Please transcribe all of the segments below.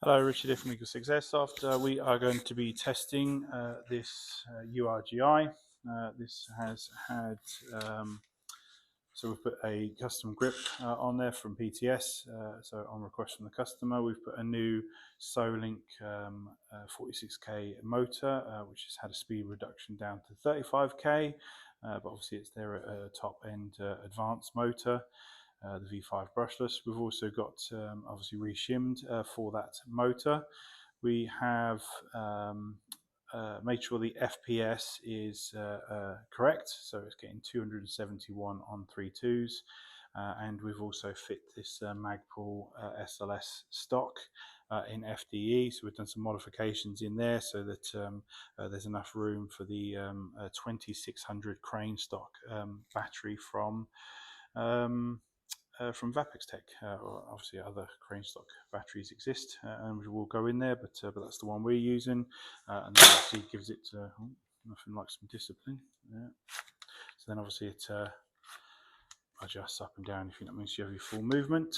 Hello, Richard here from Airsoft. We are going to be testing this URGI. This has had, so we've put a custom grip on there from PTS. So on request from the customer, we've put a new Solink 46k motor, which has had a speed reduction down to 35k, but obviously it's their top end advanced motor. The V5 brushless. We've also got obviously reshimmed for that motor. We have made sure the FPS is correct, so it's getting 271 on 3.2s, and we've also fit this Magpul SL-S stock in FDE, so we've done some modifications in there so that there's enough room for the 2600 crane stock battery from Vapex Tech. Obviously other crane stock batteries exist and we will go in there, but that's the one we're using, and then obviously gives it nothing like some discipline. Yeah. So then obviously it adjusts up and down, if you know what I mean, so you have your full movement.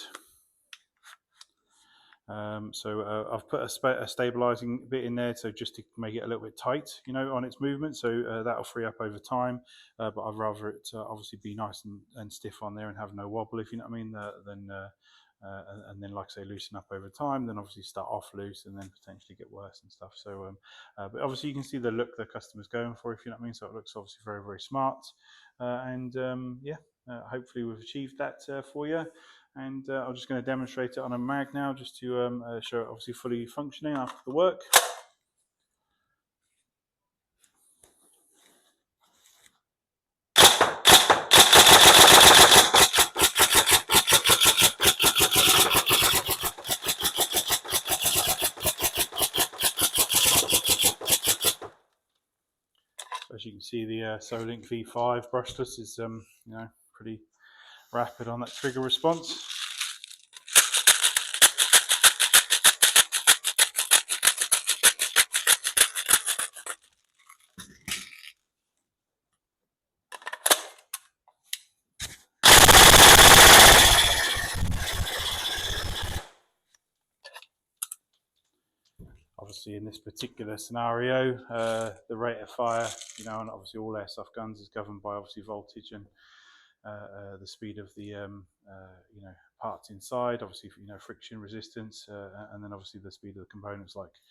I've put a stabilizing bit in there, so just to make it a little bit tight, you know, on its movement, so that'll free up over time, but I'd rather it obviously be nice and stiff on there and have no wobble, if you know what I mean, and then, like I say, loosen up over time, then obviously start off loose and then potentially get worse and stuff. So but obviously you can see the look the customer's going for, if you know what I mean, so it looks obviously very, very smart, hopefully we've achieved that for you. And I'm just going to demonstrate it on a mag now, just to show it obviously fully functioning after the work. As you can see, the Solink V5 brushless is you know, pretty rapid on that trigger response. Obviously, in this particular scenario, the rate of fire, you know, and obviously all airsoft guns is governed by obviously voltage and the speed of the you know, parts inside, obviously, you know, friction resistance, and then obviously the speed of the components like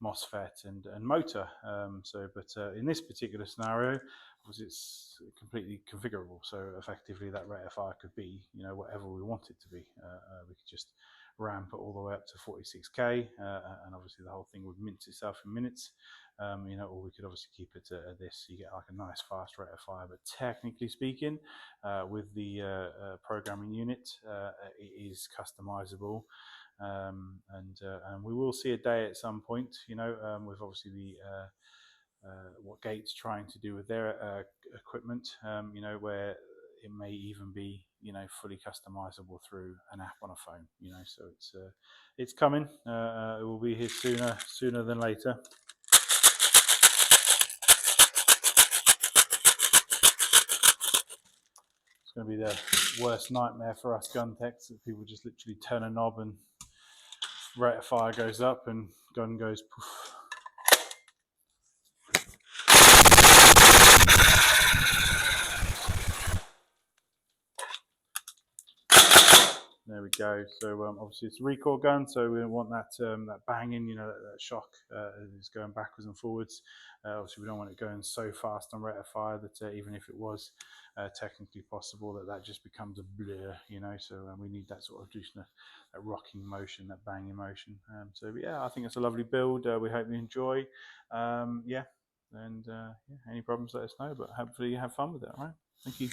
MOSFET and motor. But in this particular scenario, obviously it's completely configurable. So effectively, that rate of fire could be, you know, whatever we want it to be. We could just ramp it all the way up to 46k, and obviously the whole thing would mince itself in minutes. You know, or we could obviously keep it at this, so you get like a nice fast rate of fire. But technically speaking, with the programming unit, it is customizable, and we will see a day at some point, you know, with obviously the what Gate's trying to do with their equipment, you know, where it may even be, you know, fully customizable through an app on a phone, you know. So it's coming. It will be here sooner than later. It's going to be the worst nightmare for us gun techs, that people just literally turn a knob and rate of fire goes up and gun goes poof. There we go. So obviously it's a recoil gun, so we don't want that that banging, you know, that shock is going backwards and forwards. Obviously we don't want it going so fast on rate of fire that even if it was technically possible, that just becomes a blur, you know. So we need that sort of just that rocking motion, that banging motion. So yeah, I think it's a lovely build. We hope you enjoy. Yeah, and yeah, any problems, let us know. But hopefully you have fun with it. All right. Thank you.